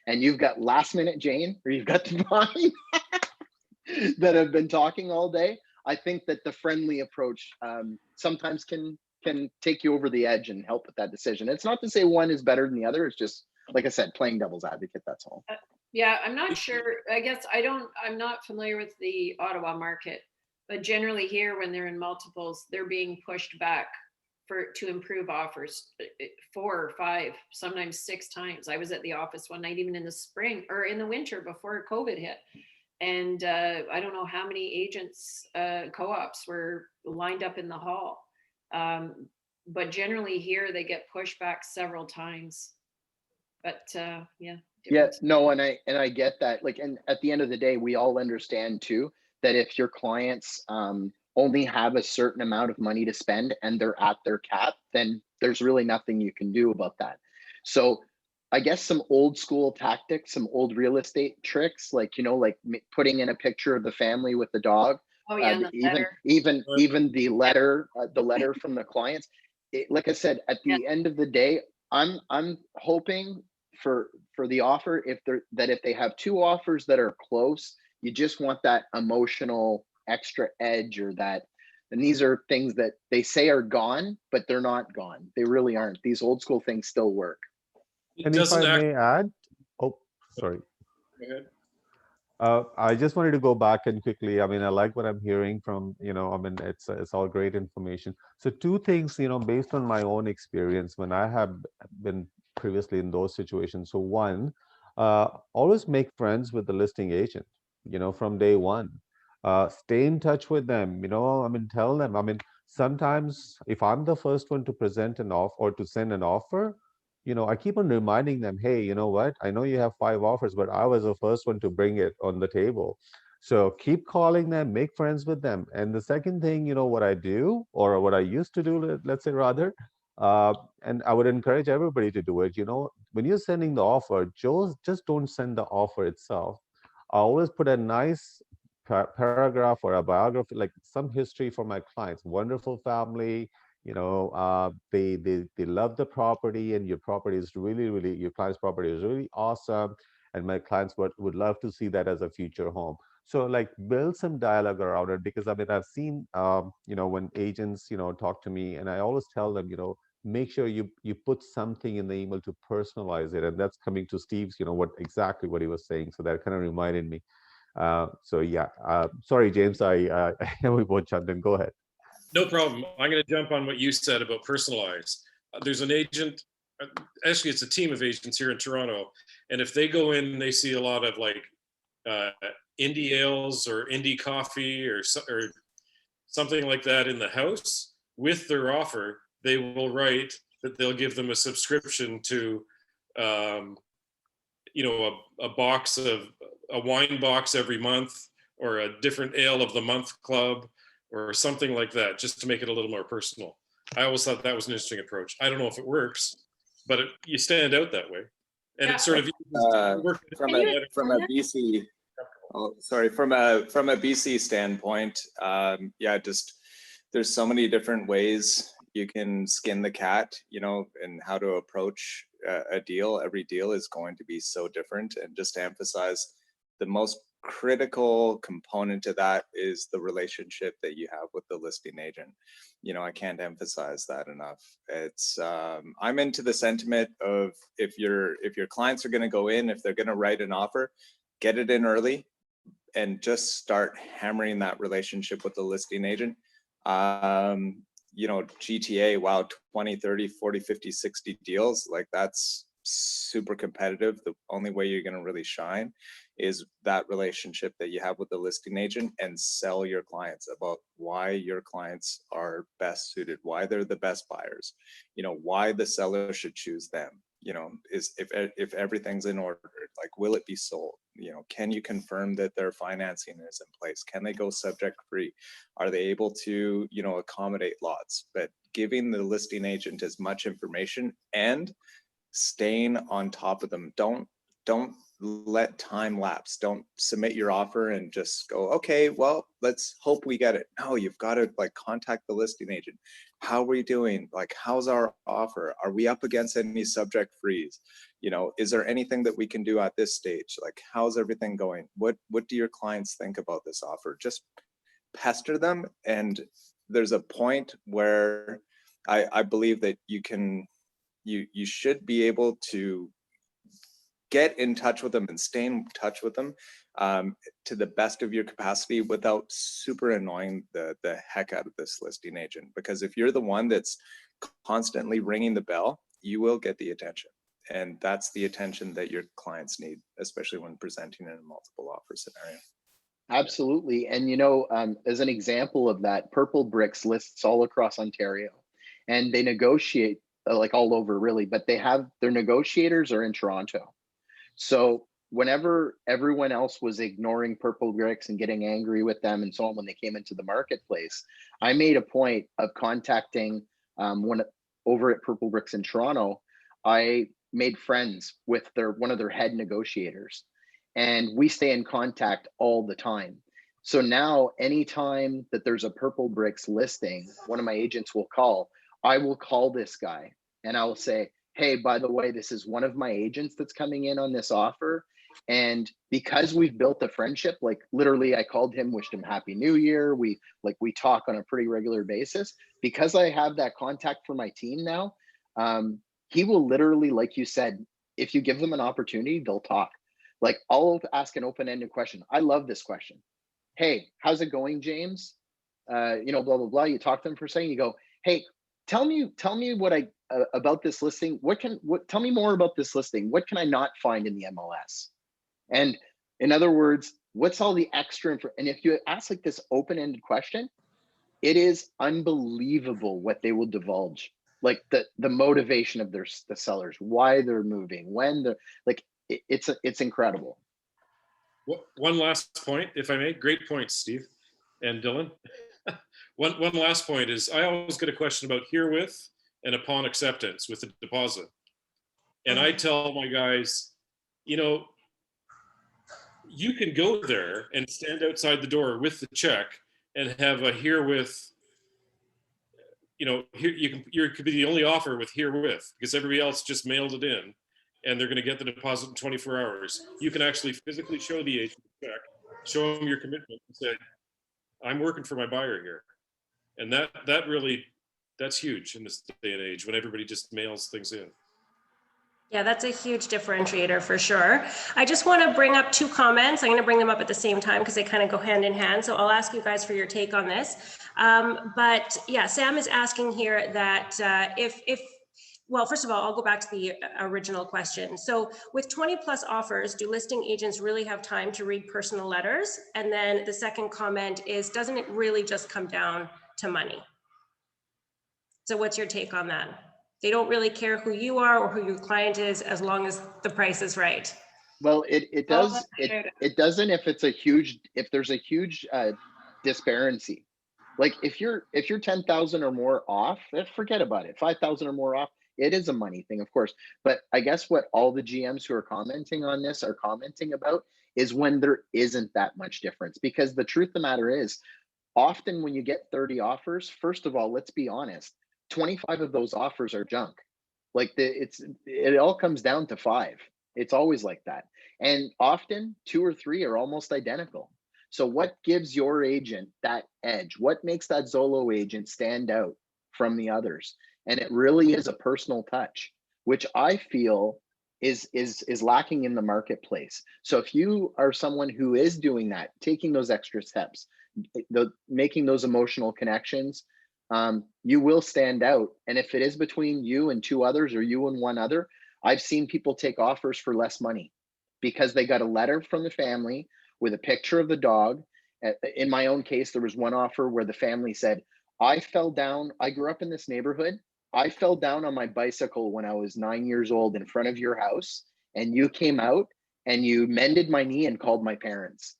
Speaker 3: and you've got last minute Jane, or you've got Divine that have been talking all day, I think that the friendly approach sometimes can take you over the edge and help with that decision. It's not to say one is better than the other. It's just, like I said, playing devil's advocate, that's all.
Speaker 2: Yeah, I'm not sure. I guess I'm not familiar with the Ottawa market, but generally here, when they're in multiples, they're being pushed back to improve offers 4 or 5, sometimes 6 times. I was at the office one night, even in the spring or in the winter before COVID hit. And I don't know how many agents, co-ops were lined up in the hall. But generally here, they get pushed back several times. But yeah.
Speaker 3: No, and I get that. Like, and at the end of the day, we all understand too, that if your clients only have a certain amount of money to spend and they're at their cap, then there's really nothing you can do about that. So I guess some old school tactics, some old real estate tricks, like, like putting in a picture of the family with the dog,
Speaker 2: Oh yeah, and the letter.
Speaker 3: even the letter from the clients. Like I said, at
Speaker 2: Yeah.
Speaker 3: the end of the day, I'm hoping for the offer, if they have two offers that are close, you just want that emotional extra edge, or that. And these are things that they say are gone, but they're not gone. They really aren't. These old school things still work.
Speaker 7: It
Speaker 4: And if I
Speaker 7: doesn't act.
Speaker 4: may add, oh, sorry.
Speaker 7: Go ahead.
Speaker 4: I just wanted to go back and quickly. I mean, I like what I'm hearing from, I mean, it's all great information. So two things, based on my own experience when I have been previously in those situations. So one, always make friends with the listing agent, from day one. Stay in touch with them, I mean, tell them. I mean, sometimes if I'm the first one to present an offer or to send an offer, I keep on reminding them, hey, you know what? I know you have 5 offers, but I was the first one to bring it on the table. So keep calling them, make friends with them. And the second thing, what I do, or what I used to do, let's say rather, and I would encourage everybody to do it, when you're sending the offer, just don't send the offer itself. I always put a nice paragraph or a biography, like some history for my clients. Wonderful family, they love the property, and your property is really, your client's property is really awesome, and my clients would love to see that as a future home. So like build some dialogue around it, because I mean, I've seen when agents talk to me, and I always tell them, make sure you put something in the email to personalize it. And that's coming to Steve's, exactly what he was saying. So that kind of reminded me. So yeah, sorry, James, we both jumped in. Go ahead.
Speaker 7: No problem. I'm going to jump on what you said about personalize. There's an agent, actually it's a team of agents here in Toronto, and if they go in and they see a lot of like indie ales or indie coffee or something like that in the house with their offer, they will write that they'll give them a subscription to a box of a wine box every month, or a different ale of the month club, or something like that, just to make it a little more personal. I always thought that was an interesting approach. I don't know if it works, but you stand out that way. And it's sort of
Speaker 8: from a BC. Oh, sorry. From a BC standpoint, just there's so many different ways you can skin the cat, and how to approach a deal. Every deal is going to be so different, and just to emphasize, the most critical component to that is the relationship that you have with the listing agent. I can't emphasize that enough. It's I'm into the sentiment of, if your clients are going to go in, if they're going to write an offer, get it in early and just start hammering that relationship with the listing agent. GTA, wow, 20, 30, 40, 50, 60 deals, like that's super competitive. The only way you're going to really shine is that relationship that you have with the listing agent, and sell your clients about why your clients are best suited, why they're the best buyers, why the seller should choose them. Is if everything's in order, like, will it be sold? Can you confirm that their financing is in place? Can they go subject free? Are they able to, accommodate lots? But giving the listing agent as much information and staying on top of them. Don't let time lapse. Don't submit your offer and just go, okay, well, let's hope we get it. No, you've got to contact the listing agent. How are we doing? How's our offer? Are we up against any subject freeze? Is there anything that we can do at this stage? How's everything going? What do your clients think about this offer? Just pester them. And there's a point where I believe that you should be able to get in touch with them and stay in touch with them to the best of your capacity, without super annoying the heck out of this listing agent. Because if you're the one that's constantly ringing the bell, you will get the attention. And that's the attention that your clients need, especially when presenting in a multiple offer scenario.
Speaker 3: Absolutely. And as an example of that, Purple Bricks lists all across Ontario, and they negotiate all over really, but they have their negotiators are in Toronto. So whenever everyone else was ignoring Purple Bricks and getting angry with them and so on when they came into the marketplace, I made a point of contacting one over at Purple Bricks in Toronto. I made friends with one of their head negotiators, and we stay in contact all the time. So now anytime that there's a Purple Bricks listing, one of my agents will call, I will call this guy and I will say, hey, by the way, this is one of my agents that's coming in on this offer. And because we've built a friendship, like literally I called him, wished him Happy New Year. We talk on a pretty regular basis. Because I have that contact for my team now, he will literally, like you said, if you give them an opportunity, they'll talk. Like I'll ask an open-ended question. I love this question. Hey, how's it going, James? Blah, blah, blah. You talk to them for a second, you go, hey, tell me what about this listing. Tell me more about this listing. What can I not find in the MLS? And in other words, what's all the extra info? And if you ask like this open-ended question, it is unbelievable what they will divulge. Like the motivation of the sellers, why they're moving, when they're like, it's incredible.
Speaker 7: One last point, if I may. Great point, Steve and Dylan. One last point is I always get a question about herewith and upon acceptance with the deposit. And I tell my guys, you can go there and stand outside the door with the check and have a herewith, here you could be the only offer with herewith because everybody else just mailed it in and they're going to get the deposit in 24 hours. You can actually physically show the agent the check, show them your commitment and say, I'm working for my buyer here. And that's huge in this day and age when everybody just mails things in.
Speaker 1: Yeah, that's a huge differentiator for sure. I just want to bring up two comments. I'm going to bring them up at the same time because they kind of go hand in hand. So I'll ask you guys for your take on this. But yeah, Sam is asking here that well, first of all, I'll go back to the original question. So with 20 plus offers, do listing agents really have time to read personal letters? And then the second comment is, doesn't it really just come down to money? So what's your take on that? They don't really care who you are or who your client is as long as the price is right.
Speaker 3: Well, it does. It doesn't if there's a huge disparity. Like if you're 10,000 or more off, forget about it. 5,000 or more off, it is a money thing, of course. But I guess what all the GMs who are commenting on this are commenting about is when there isn't that much difference. Because the truth of the matter is, often when you get 30 offers, first of all, let's be honest, 25 of those offers are junk. Like it all comes down to 5. It's always like that. And often 2 or 3 are almost identical. So what gives your agent that edge? What makes that Zolo agent stand out from the others? And it really is a personal touch, which I feel is lacking in the marketplace. So if you are someone who is doing that, taking those extra steps, making those emotional connections, you will stand out. And if it is between you and 2 others or you and 1 other, I've seen people take offers for less money because they got a letter from the family with a picture of the dog. In my own case, there was one offer where the family said, I fell down. I grew up in this neighborhood. I fell down on my bicycle when I was 9 years old in front of your house, and you came out and you mended my knee and called my parents.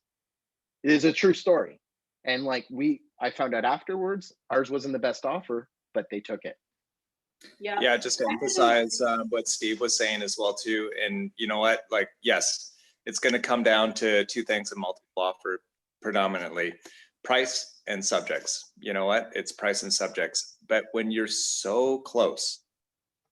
Speaker 3: It is a true story. And I found out afterwards, ours wasn't the best offer, but they took it.
Speaker 8: Yeah, just to emphasize what Steve was saying as well too. And you know what, yes, it's going to come down to 2 things in multiple offer predominantly: price and subjects. You know what, it's price and subjects. But when you're so close,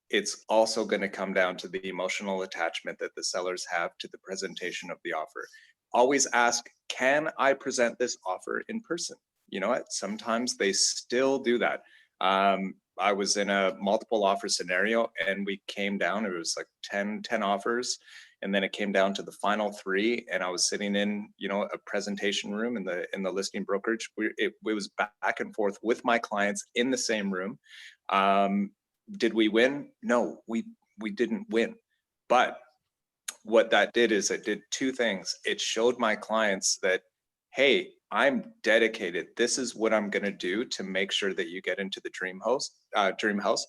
Speaker 8: it's also going to come down to the emotional attachment that the sellers have to the presentation of the offer. Always ask, can I present this offer in person? You know what, sometimes they still do that. I was in a multiple offer scenario and we came down, it was like 10 offers. And then it came down to the final 3. And I was sitting in, a presentation room in the listing brokerage. It was back and forth with my clients in the same room. Did we win? No, we didn't win. But what that did is it did 2 things. It showed my clients that, hey, I'm dedicated. This is what I'm going to do to make sure that you get into the dream house.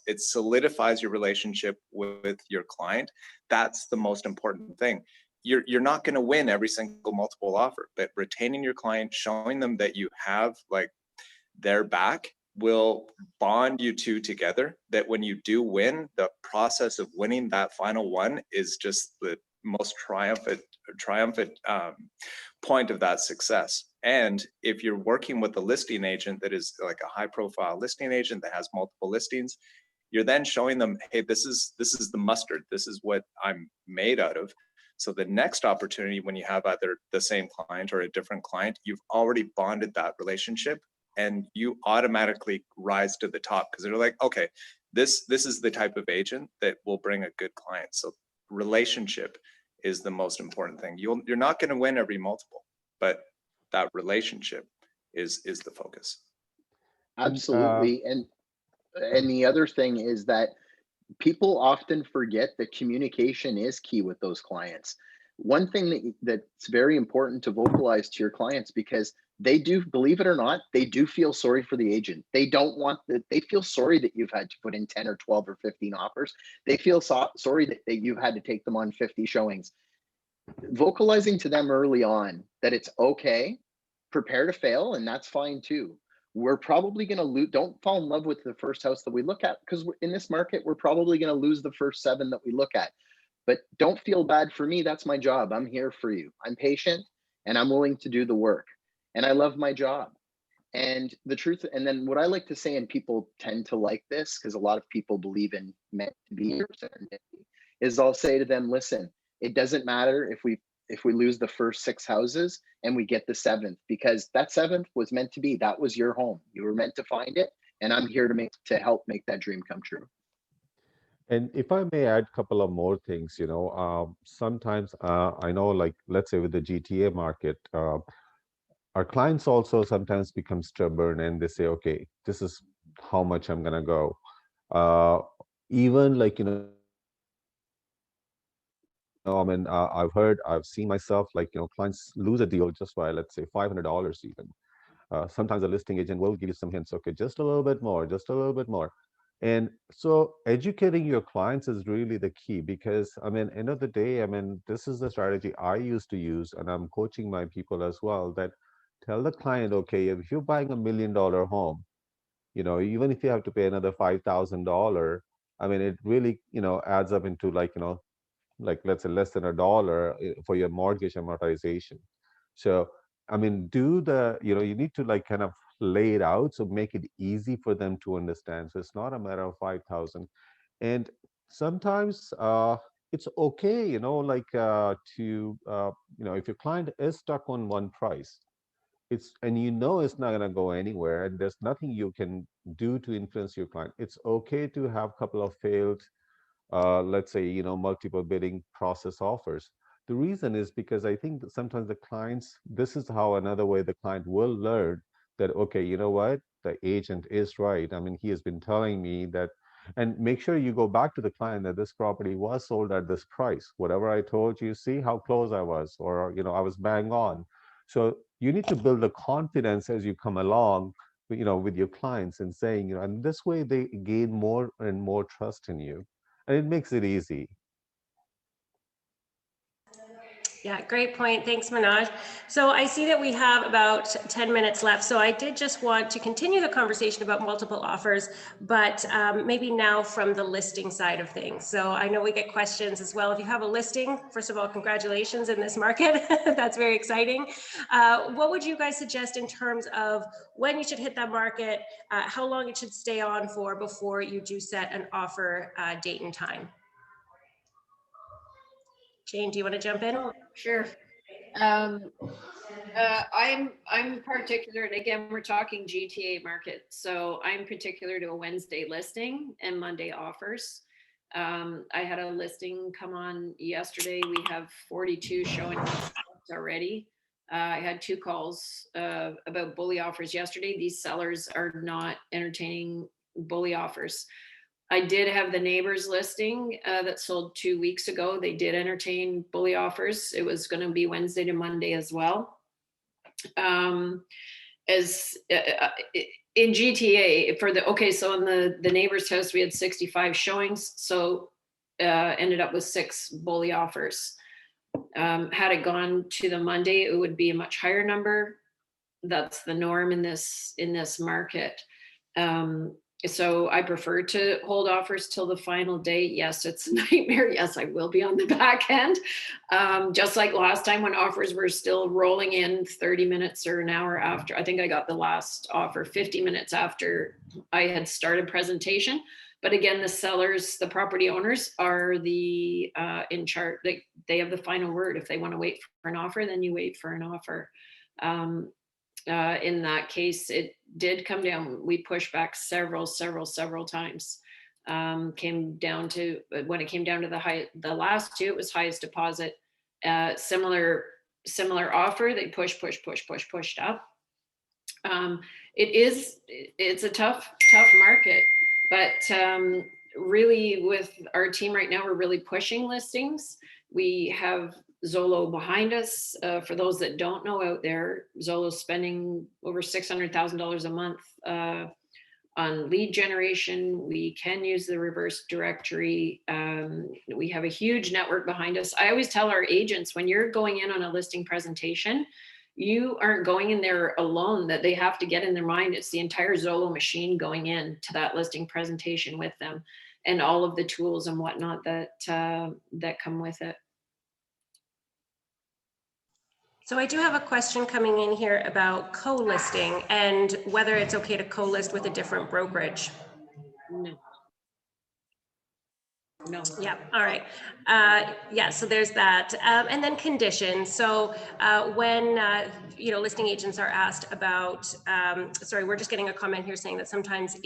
Speaker 8: It solidifies your relationship with your client. That's the most important thing. You're not going to win every single multiple offer, but retaining your client, showing them that you have their back, will bond you 2 together. That when you do win, the process of winning that final one is just the most triumphant triumphant point of that success. And if you're working with a listing agent that is like a high profile listing agent that has multiple listings, you're then showing them, hey, this is the mustard. This is what I'm made out of. So the next opportunity, when you have either the same client or a different client, you've already bonded that relationship, and you automatically rise to the top because they're like, okay, this is the type of agent that will bring a good client. So relationship is the most important thing. You're not going to win every multiple, but that relationship is the focus.
Speaker 3: Absolutely. And the other thing is that people often forget that communication is key with those clients. One thing that's very important to vocalize to your clients, because they do, believe it or not, they do feel sorry for the agent. They don't want that. They feel sorry that you've had to put in 10 or 12 or 15 offers. They feel sorry that you've had to take them on 50 showings. Vocalizing to them early on that it's okay, prepare to fail, and that's fine too. We're probably going to lose. Don't fall in love with the first house that we look at, because in this market, we're probably going to lose the first 7 that we look at. But don't feel bad for me. That's my job. I'm here for you. I'm patient and I'm willing to do the work. And I love my job. And the truth, and then what I like to say, and people tend to like this because a lot of people believe in meant to be or serendipity, is I'll say to them, listen, it doesn't matter if we lose the first 6 houses and we get the 7th, because that 7th was meant to be. That was your home. You were meant to find it. And I'm here to help make that dream come true.
Speaker 4: And if I may add a couple of more things, sometimes I know, like, let's say with the GTA market, our clients also sometimes become stubborn and they say, okay, this is how much I'm going to go. Even like, I've seen myself, like, clients lose a deal just by, let's say, $500 even. Sometimes a listing agent will give you some hints, okay, just a little bit more, just a little bit more. And so educating your clients is really the key, because end of the day, this is the strategy I used to use, and I'm coaching my people as well, that tell the client, okay, if you're buying $1 million home, even if you have to pay another $5,000, it really, adds up into like let's say less than $1 for your mortgage amortization. So you need to like kind of lay it out, so make it easy for them to understand. So it's not a matter of 5,000. And sometimes it's okay, if your client is stuck on one price, it's not going to go anywhere, and there's nothing you can do to influence your client. It's okay to have a couple of failed let's say, multiple bidding process offers. The reason is because I think that sometimes the clients, this is how another way the client will learn that, okay, you know what, the agent is right. He has been telling me that, and make sure you go back to the client that this property was sold at this price. Whatever I told you, see how close I was, or, I was bang on. So you need to build the confidence as you come along, with your clients, and saying, and this way they gain more and more trust in you. And it makes it easy.
Speaker 1: Yeah, great point. Thanks, Manoj. So I see that we have about 10 minutes left. So I did just want to continue the conversation about multiple offers, but maybe now from the listing side of things. So I know we get questions as well. If you have a listing, first of all, congratulations in this market. That's very exciting. What would you guys suggest in terms of when you should hit that market, how long it should stay on for before you do set an offer date and time? Jane, do you want to jump in?
Speaker 2: Oh, sure. I'm particular, and again, we're talking GTA market, so I'm particular to a Wednesday listing and Monday offers. I had a listing come on yesterday. We have 42 showing already. I had 2 calls about bully offers yesterday. These sellers are not entertaining bully offers. I did have the neighbors listing that sold 2 weeks ago. They did entertain bully offers. It was going to be Wednesday to Monday as well. As in GTA so in the neighbor's house, we had 65 showings. So ended up with 6 bully offers. Had it gone to the Monday, it would be a much higher number. That's the norm in this market. So I prefer to hold offers till the final day. Yes, it's a nightmare. Yes, I will be on the back end. Just like last time when offers were still rolling in 30 minutes or an hour after. I think I got the last offer 50 minutes after I had started presentation. But again, the sellers, the property owners are the in charge. They have the final word. If they want to wait for an offer, then you wait for an offer. In that case, it did come down. We pushed back several times. Came down to when it came down to the last two, it was highest deposit. Similar offer. They pushed up. It's a tough market, but really with our team right now, we're really pushing listings. We have Zolo behind us. For those that don't know out there, Zolo's spending over $600,000 a month on lead generation. We can use the reverse directory. We have a huge network behind us. I always tell our agents, when you're going in on a listing presentation, you aren't going in there alone, that they have to get in their mind. It's the entire Zolo machine going in to that listing presentation with them, and all of the tools and whatnot that come with it.
Speaker 1: So I do have a question coming in here about co-listing and whether it's okay to co-list with a different brokerage.
Speaker 2: No.
Speaker 1: Yeah, all right. Yeah, so there's that. And then conditions. So when, listing agents are asked about, sorry, we're just getting a comment here saying that sometimes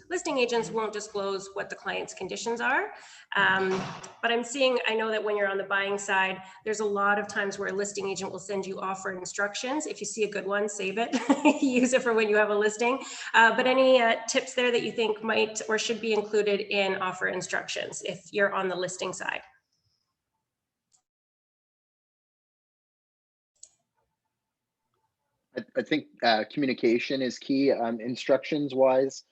Speaker 1: listing agents won't disclose what the client's conditions are. But I know that when you're on the buying side, there's a lot of times where a listing agent will send you offer instructions. If you see a good one, save it, use it for when you have a listing. But any tips there that you think might or should be included in offer instructions if you're on the listing side?
Speaker 3: I think communication is key. Instructions wise,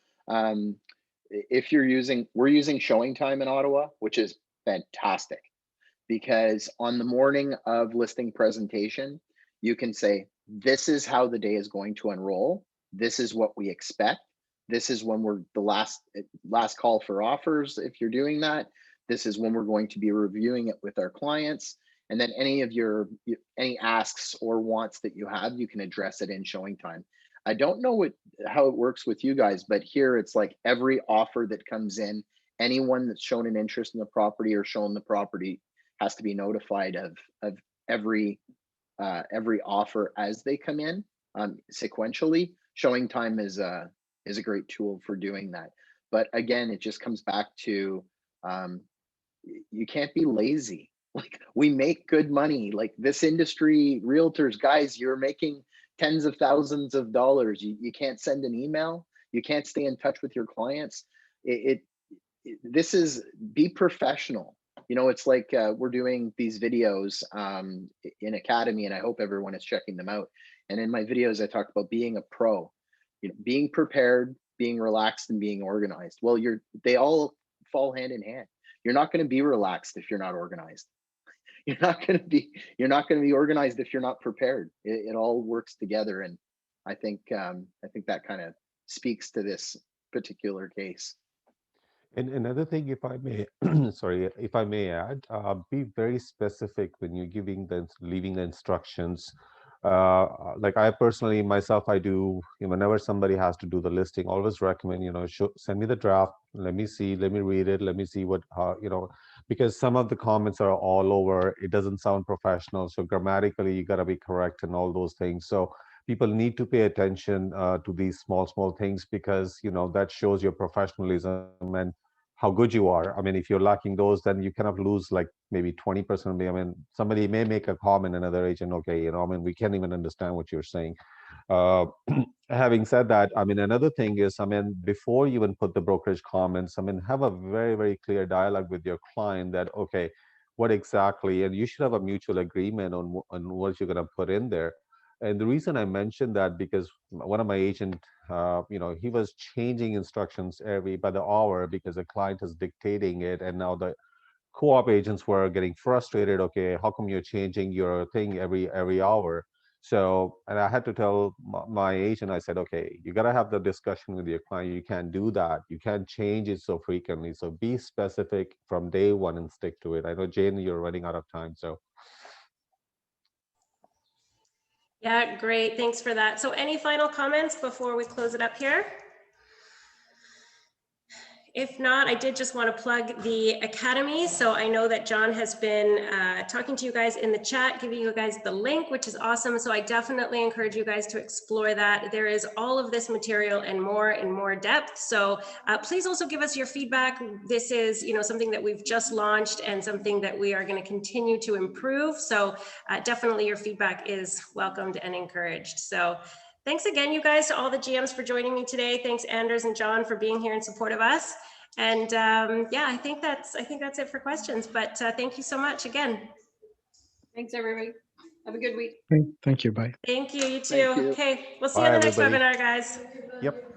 Speaker 3: if we're using showing time in Ottawa, which is fantastic, because on the morning of listing presentation, you can say, this is how the day is going to unroll. This is what we expect. This is when we're the last call for offers. If you're doing that, this is when we're going to be reviewing it with our clients. And then any asks or wants that you have, you can address it in showing time. I don't know how it works with you guys, but here it's like every offer that comes in, anyone that's shown an interest in the property or shown the property has to be notified of every offer as they come in sequentially. Showing time is a great tool for doing that. But again, it just comes back to you can't be lazy. Like, we make good money. Like, this industry, realtors, guys, you're making tens of thousands of dollars. You can't send an email. You can't stay in touch with your clients. This is, be professional. It's like we're doing these videos in Academy, and I hope everyone is checking them out. And in my videos, I talk about being a pro, being prepared, being relaxed, and being organized. Well, they all fall hand in hand. You're not going to be relaxed if you're not organized. You're not going to be organized if you're not prepared. It all works together, and I think that kind of speaks to this particular case.
Speaker 4: And another thing, if I may, sorry, if I may add, be very specific when you're leaving the instructions. Like I personally, myself, I do, whenever somebody has to do the listing, always recommend, send me the draft, let me see, let me read it, let me see what, because some of the comments are all over, it doesn't sound professional. So grammatically, you got to be correct and all those things. So people need to pay attention to these small things, because, that shows your professionalism and how good you are. I mean, if you're lacking those, then you kind of lose like maybe 20% of me. I mean, somebody may make a comment, another agent, okay, we can't even understand what you're saying. Having said that, I mean, another thing is, before you even put the brokerage comments, have a very, very clear dialogue with your client that, okay, what exactly, and you should have a mutual agreement on what you're going to put in there. And the reason I mentioned that, because one of my agent, he was changing instructions by the hour, because the client is dictating it. And now the co-op agents were getting frustrated. Okay, how come you're changing your thing every hour? So, and I had to tell my agent, I said, okay, you got to have the discussion with your client. You can't do that. You can't change it so frequently. So be specific from day one and stick to it. I know, Jane, you're running out of time. So
Speaker 1: Yeah, great. Thanks for that. So any final comments before we close it up here? If not, I did just want to plug the Academy. So I know that John has been talking to you guys in the chat, giving you guys the link, which is awesome. So I definitely encourage you guys to explore that. There is all of this material and more in more depth. So please also give us your feedback. This is, you know, something that we've just launched and something that we are going to continue to improve. So definitely your feedback is welcomed and encouraged. So thanks again, you guys, to all the GMs for joining me today. Thanks, Anders and John, for being here in support of us. And yeah, I think that's it for questions. But thank you so much again.
Speaker 2: Thanks, everybody. Have a good week.
Speaker 9: Thank you. Bye.
Speaker 1: Thank you. You too.
Speaker 3: Thank you.
Speaker 1: Okay, we'll see you
Speaker 4: bye,
Speaker 1: on the next
Speaker 4: everybody.
Speaker 1: webinar, guys.
Speaker 4: Yep.